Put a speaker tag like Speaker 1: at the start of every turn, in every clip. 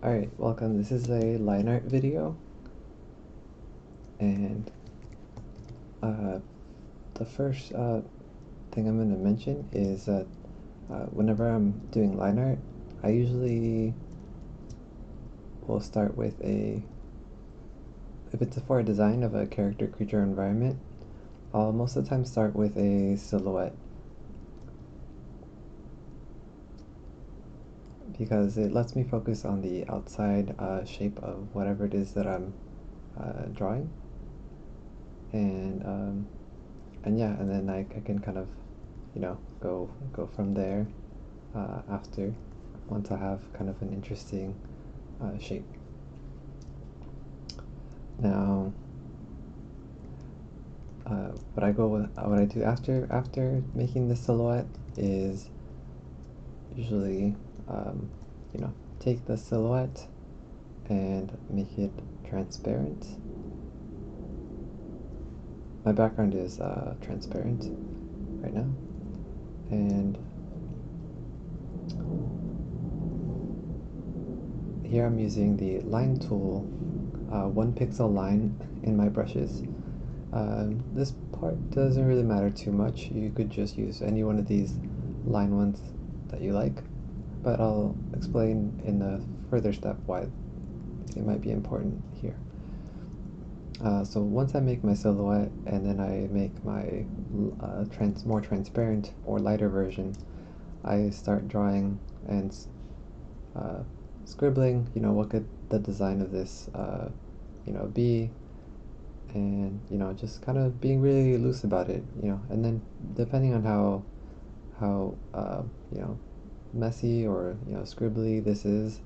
Speaker 1: Alright, welcome. This is a Lineart video, and the first thing I'm going to mention is that whenever I'm doing Lineart, I usually will start with if it's for a design of a character, creature, environment, I'll most of the time start with a silhouette, because it lets me focus on the outside shape of whatever it is that I'm drawing, and yeah, and then I can kind of, go from there after, once I have kind of an interesting shape. Now, what I do after making the silhouette is usually, take the silhouette and make it transparent. My background is transparent right now, and here I'm using the line tool, 1 pixel line in my brushes. This part doesn't really matter too much. You could just use any one of these line ones that you like, but I'll explain in a further step why it might be important here. So once I make my silhouette and then I make my more transparent or lighter version, I start drawing and scribbling, what could the design of this, be, and, just kind of being really loose about it, and then depending on how messy or, scribbly this is,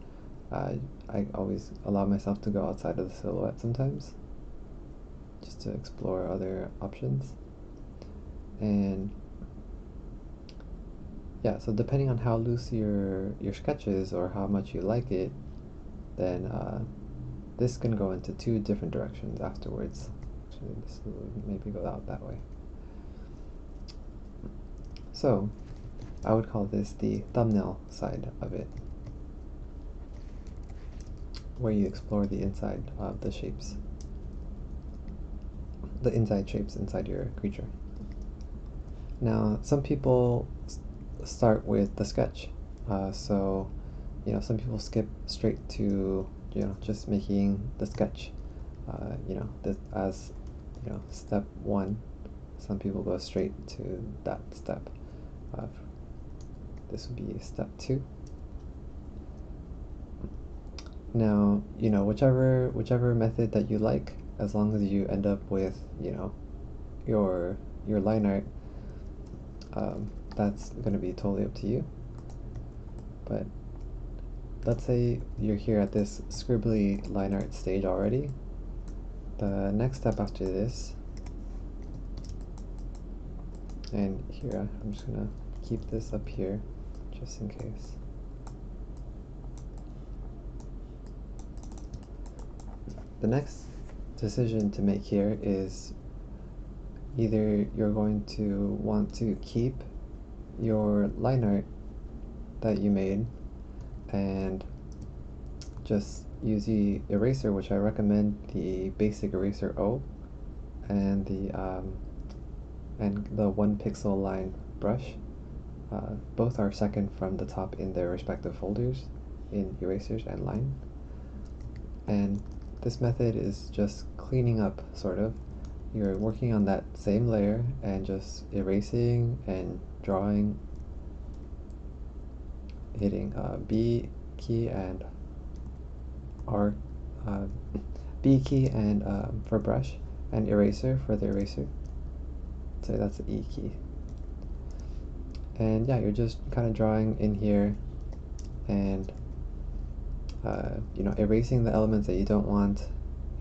Speaker 1: I always allow myself to go outside of the silhouette sometimes, just to explore other options. And yeah, so depending on how loose your sketch is or how much you like it, then this can go into 2 different directions afterwards. Actually, this will maybe go out that way. So I would call this the thumbnail side of it, where you explore the inside of the shapes, the inside shapes inside your creature. Now, some people start with the sketch, so some people skip straight to just making the sketch, this as step 1. Some people go straight to that step. This would be step 2. Now, whichever method that you like, as long as you end up with your line art, that's going to be totally up to you. But let's say you're here at this scribbly line art stage already. The next step after this, and here I'm just gonna keep this up here just in case. The next decision to make here is either you're going to want to keep your line art that you made and just use the eraser, which I recommend the basic eraser O, and the 1 pixel line brush. Both are second from the top in their respective folders in erasers and line. And this method is just cleaning up, sort of. You're working on that same layer and just erasing and drawing, hitting B key and B key and for brush, and eraser for the eraser. So that's the E key. And yeah, you're just kind of drawing in here and erasing the elements that you don't want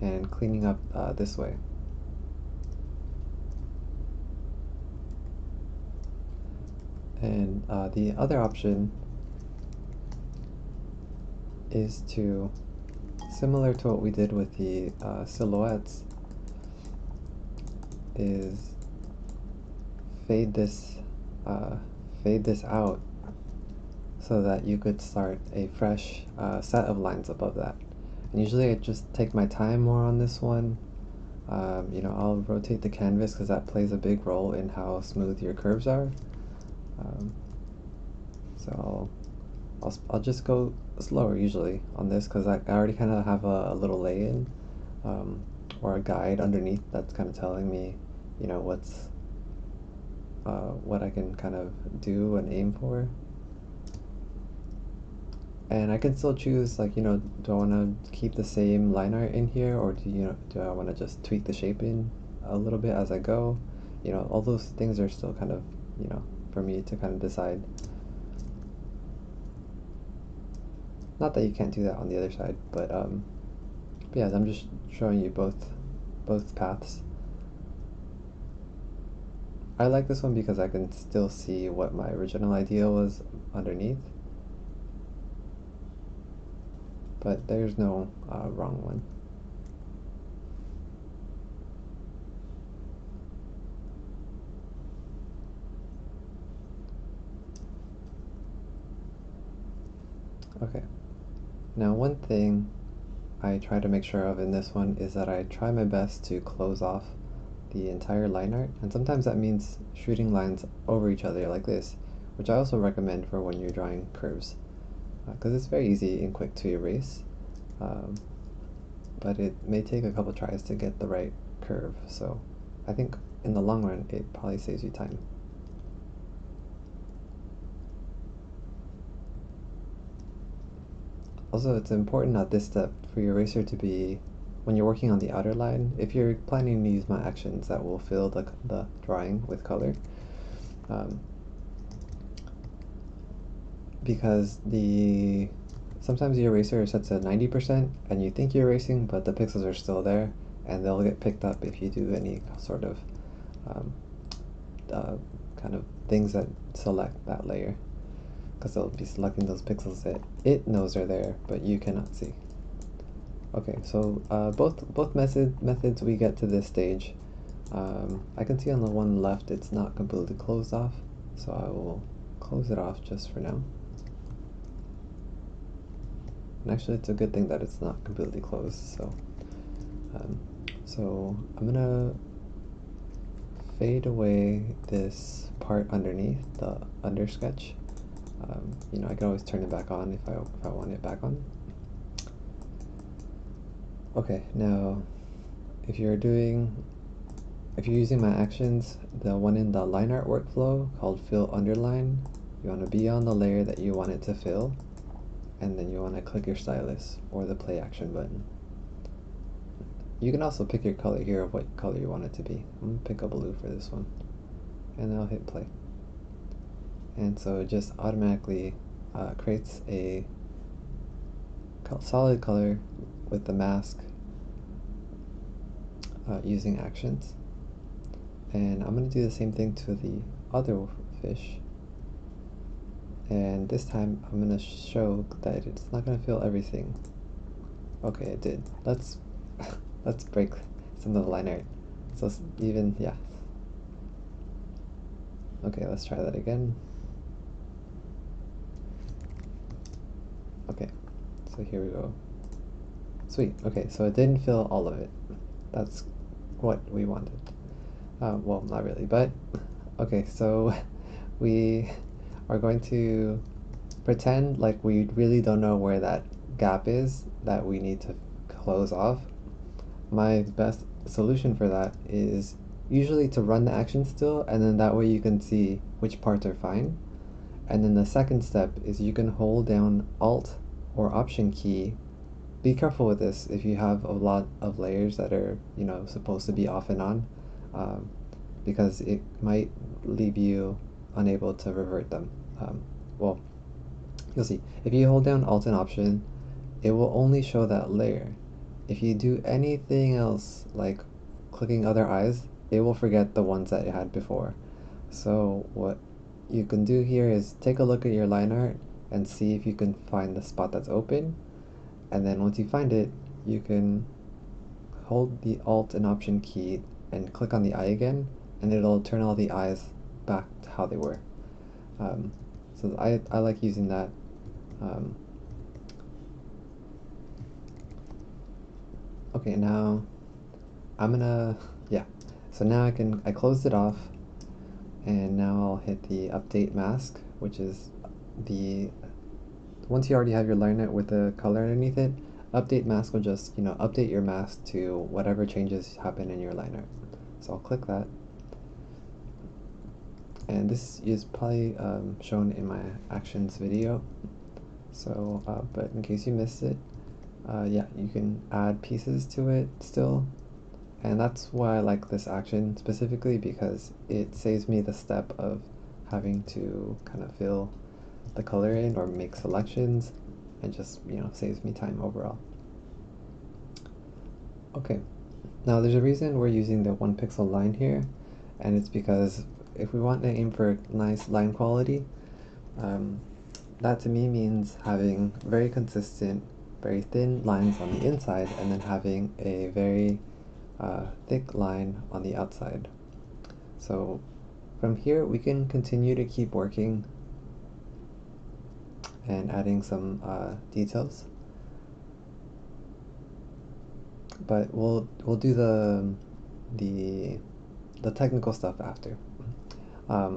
Speaker 1: and cleaning up this way. And the other option is to, similar to what we did with the silhouettes, is fade this out so that you could start a fresh set of lines above that. And usually I just take my time more on this one. You know, I'll rotate the canvas because that plays a big role in how smooth your curves are. So I'll just go slower usually on this because I already kind of have a little lay-in or a guide underneath that's kind of telling me, you know, what I can kind of do and aim for. And I can still choose, like, you know, do I want to keep the same line art in here, or do I want to just tweak the shape in a little bit as I go? You know, all those things are still kind of, you know, for me to kind of decide. Not that you can't do that on the other side, but yeah, I'm just showing you both paths. I like this one because I can still see what my original idea was underneath, but there's no wrong one. Okay, now one thing I try to make sure of in this one is that I try my best to close off the entire line art, and sometimes that means shooting lines over each other like this, which I also recommend for when you're drawing curves, because it's very easy and quick to erase, but it may take a couple tries to get the right curve, so I think in the long run it probably saves you time. Also, it's important at this step for your eraser to be, when you're working on the outer line, if you're planning to use my actions that will fill the drawing with color, because sometimes the eraser sets at 90% and you think you're erasing, but the pixels are still there, and they'll get picked up if you do any sort of kind of things that select that layer, because they'll be selecting those pixels that it knows are there, but you cannot see. Okay, so both methods we get to this stage. I can see on the one left it's not completely closed off, so I will close it off just for now. And actually it's a good thing that it's not completely closed, so I'm gonna fade away this part underneath, the under sketch. You know, I can always turn it back on if I want it back on. Okay, now if you're using my actions, the one in the line art workflow called fill underline, you want to be on the layer that you want it to fill, and then you want to click your stylus or the play action button. You can also pick your color here of what color you want it to be. I'm going to pick a blue for this one, and then I'll hit play. And so it just automatically creates a solid color with the mask using actions. And I'm going to do the same thing to the other fish. And this time I'm going to show that it's not going to fill everything. Okay, it did. Let's break some of the line art. So even, yeah. Okay, let's try that again. Okay, so here we go. Sweet. Okay, so it didn't fill all of it. That's what we wanted. Well, not really, but okay, so we are going to pretend like we really don't know where that gap is that we need to close off. My best solution for that is usually to run the action still, and then that way you can see which parts are fine. And then the second step is you can hold down Alt or Option key. Be careful with this if you have a lot of layers that are, you know, supposed to be off and on, because it might leave you unable to revert them. Well, you'll see. If you hold down Alt and Option, it will only show that layer. If you do anything else, like clicking other eyes, it will forget the ones that it had before. So what you can do here is take a look at your line art and see if you can find the spot that's open, and then once you find it, you can hold the Alt and Option key and click on the eye again, and it'll turn all the eyes back to how they were. So So I like using that. Um, okay, now I'm gonna, yeah. So now I closed it off, and now I'll hit the update mask, which is the, once you already have your liner with the color underneath it, update mask will just, update your mask to whatever changes happen in your liner. So I'll click that. And this is probably shown in my actions video. So, but in case you missed it, yeah, you can add pieces to it still. And that's why I like this action specifically, because it saves me the step of having to kind of fill the color in or make selections, and just, saves me time overall. Okay, now there's a reason we're using the 1 pixel line here, and it's because if we want to aim for nice line quality, that to me means having very consistent, very thin lines on the inside, and then having a very thick line on the outside. So from here we can continue to keep working and adding some details, but we'll do the technical stuff after.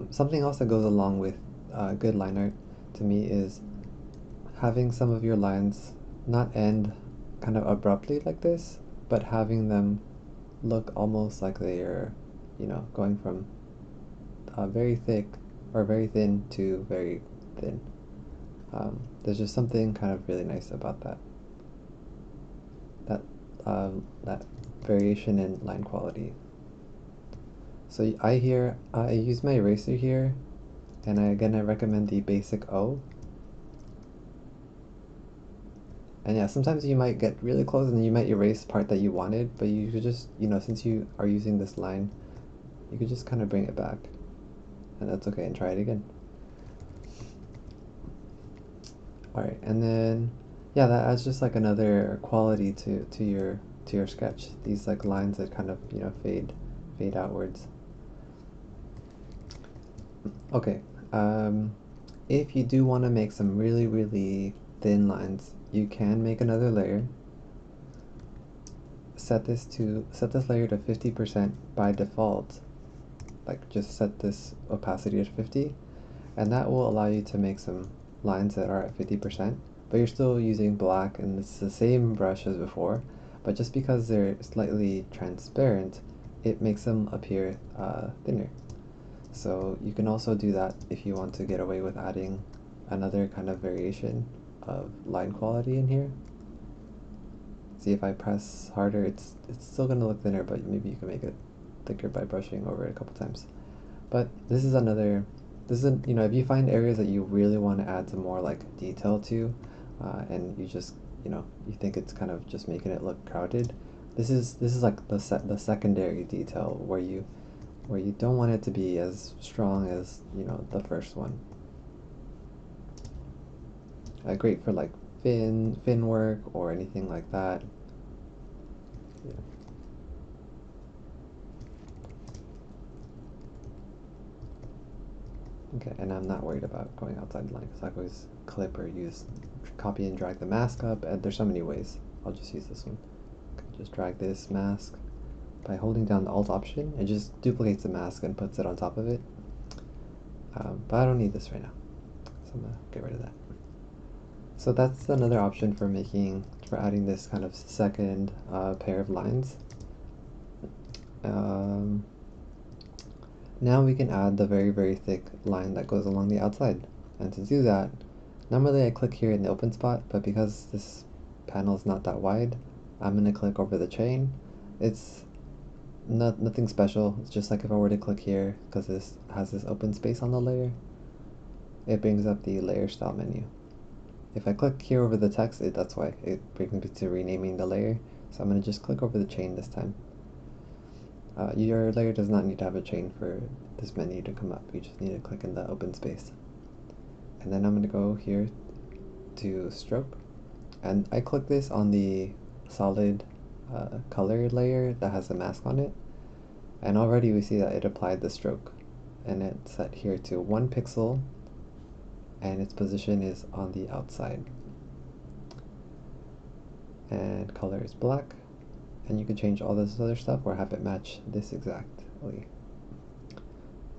Speaker 1: Something else that goes along with good line art to me is having some of your lines not end kind of abruptly like this, but having them look almost like they are, going from very thick or very thin to very thin. There's just something kind of really nice about that. That variation in line quality. So I use my eraser here, and I recommend the basic O. And yeah, sometimes you might get really close and you might erase part that you wanted, but you could just, since you are using this line, you could just kind of bring it back. And that's okay, and try it again. Alright, and then, yeah, that adds just like another quality to your sketch. These like lines that kind of, fade outwards. Okay, if you do want to make some really, really thin lines, you can make another layer. Set this layer to 50% by default. Like, just set this opacity to 50, and that will allow you to make some lines that are at 50%, but you're still using black, and it's the same brush as before, but just because they're slightly transparent, it makes them appear thinner. So you can also do that if you want to get away with adding another kind of variation of line quality in here. See, if I press harder, it's still going to look thinner, but maybe you can make it thicker by brushing over it a couple times. But this is if you find areas that you really want to add some more like detail to, and you just, you think it's kind of just making it look crowded, this is like the secondary detail where you don't want it to be as strong as, the first one. Great for like fin work or anything like that. Yeah. Okay, and I'm not worried about going outside the line because I always clip or copy and drag the mask up, and there's so many ways. I'll just use this one. Just drag this mask by holding down the Alt option. It just duplicates the mask and puts it on top of it. But I don't need this right now, so I'm gonna get rid of that. So that's another option for adding this kind of second pair of lines. Now we can add the very, very thick line that goes along the outside. And to do that, normally I click here in the open spot, but because this panel is not that wide, I'm going to click over the chain. It's nothing special. It's just like if I were to click here, because this has this open space on the layer, it brings up the layer style menu. If I click here over the text, that's why it brings me to renaming the layer. So I'm going to just click over the chain this time. Your layer does not need to have a chain for this menu to come up. You just need to click in the open space. And then I'm going to go here to stroke. And I click this on the solid color layer that has the mask on it. And already we see that it applied the stroke. And it's set here to 1 pixel and its position is on the outside. And color is black, and you can change all this other stuff or have it match this exactly.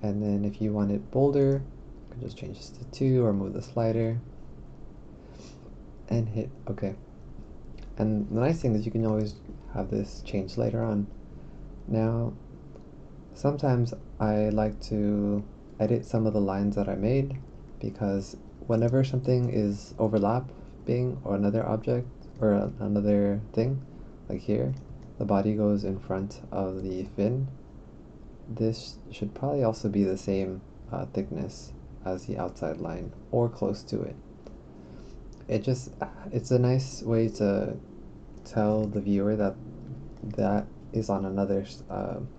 Speaker 1: And then if you want it bolder, you can just change this to 2 or move the slider and hit OK. And the nice thing is you can always have this changed later on. Now, sometimes I like to edit some of the lines that I made, because whenever something is overlapping or another object or another thing, like here, the body goes in front of the fin. This should probably also be the same thickness as the outside line, or close to it. It's a nice way to tell the viewer that that is on another,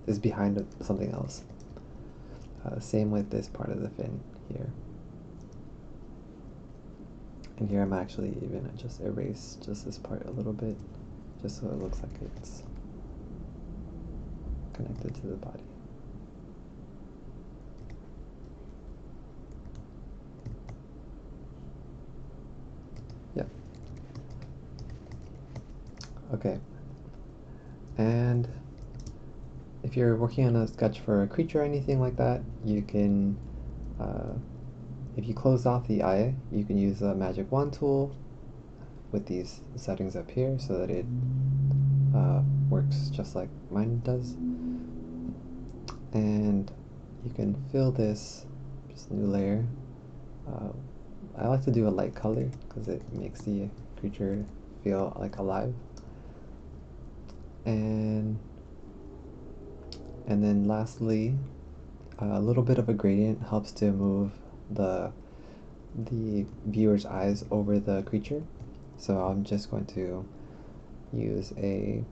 Speaker 1: is behind something else. Same with this part of the fin here. And here I'm actually even just erase just this part a little bit, just so it looks like it's connected to the body. Yeah. Okay. And if you're working on a sketch for a creature or anything like that, you can, if you close off the eye, you can use the magic wand tool with these settings up here so that it works just like mine does. And you can fill this, just new layer. I like to do a light color because it makes the creature feel like alive. And then lastly, a little bit of a gradient helps to move the viewer's eyes over the creature. So I'm just going to use a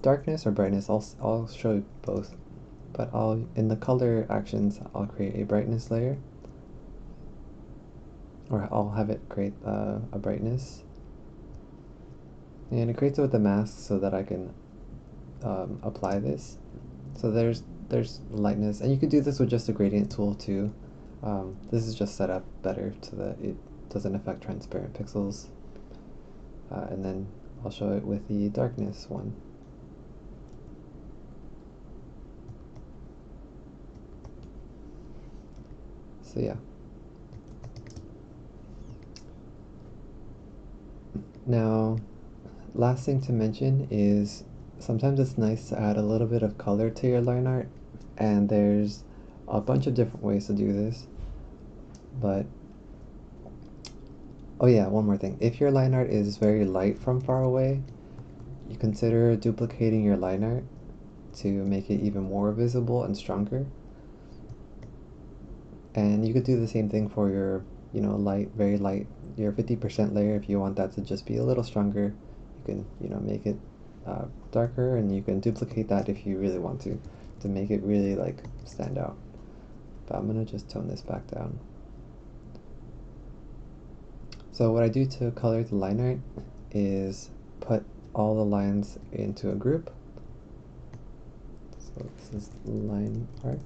Speaker 1: darkness or brightness. I'll show you both, but in the color actions I'll create a brightness layer, or I'll have it create a brightness, and it creates it with the mask so that I can apply this. So there's lightness, and you could do this with just a gradient tool too. This is just set up better so that it doesn't affect transparent pixels. And then I'll show it with the darkness one. So yeah. Now, last thing to mention is sometimes it's nice to add a little bit of color to your line art, and there's a bunch of different ways to do this. But oh yeah, one more thing. If your line art is very light from far away, you consider duplicating your line art to make it even more visible and stronger. And you could do the same thing for your, light, very light, your 50% layer. If you want that to just be a little stronger, you can, make it darker, and you can duplicate that if you really want to make it really like stand out. But I'm gonna just tone this back down. So what I do to color the line art is put all the lines into a group. So this is line art.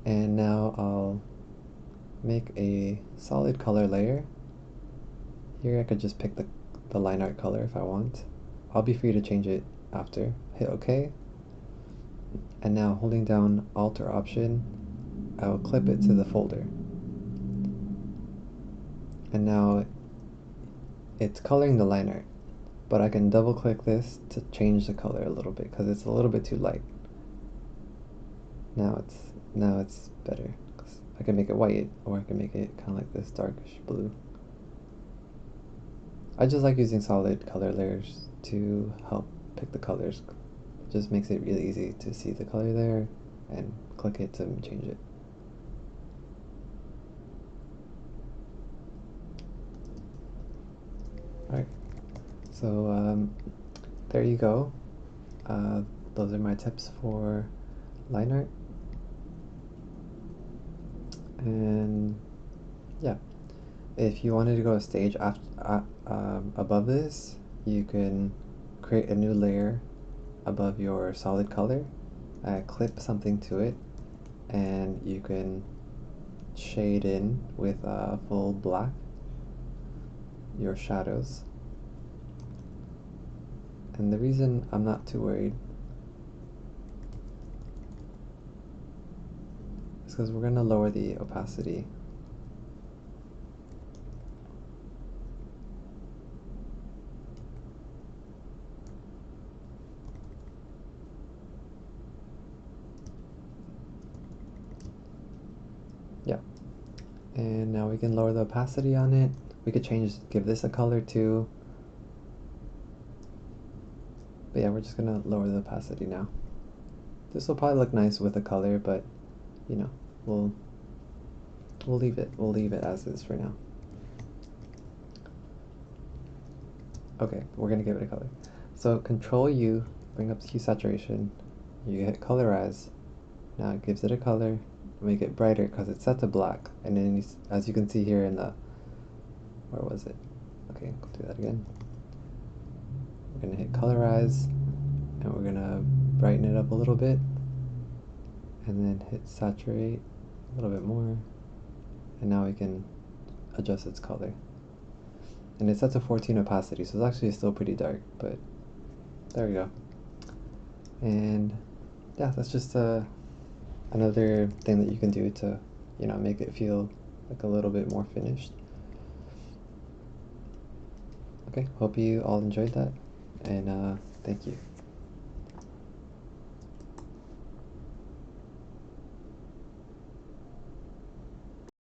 Speaker 1: And now I'll make a solid color layer. Here I could just pick the line art color if I want. I'll be free to change it after. Hit OK. And now holding down Alt or Option, I will clip it to the folder. And now it's coloring the line art, but I can double click this to change the color a little bit because it's a little bit too light. Now it's better. I can make it white, or I can make it kind of like this darkish blue. I just like using solid color layers to help pick the colors. It just makes it really easy to see the color there and click it to change it. Alright, so there you go. Those are my tips for line art. And yeah, if you wanted to go a stage above this, you can create a new layer above your solid color, clip something to it, and you can shade in with full black your shadows. And the reason I'm not too worried is because we're going to lower the opacity. Yeah. And now we can lower the opacity on it. We could give this a color too. But yeah, we're just gonna lower the opacity now. This will probably look nice with a color, but you know, we'll leave it as is for now. Okay, we're gonna give it a color. So Control U, bring up hue saturation. You hit colorize. Now it gives it a color. Make it brighter because it's set to black. And then as you can see here in the, where was it? Okay, we'll do that again. We're gonna hit colorize, and we're gonna brighten it up a little bit, and then hit saturate a little bit more, and now we can adjust its color. And it's set to 14 opacity, so it's actually still pretty dark, but there we go. And yeah, that's just another thing that you can do to, you know, make it feel like a little bit more finished. Okay, hope you all enjoyed that, and thank you.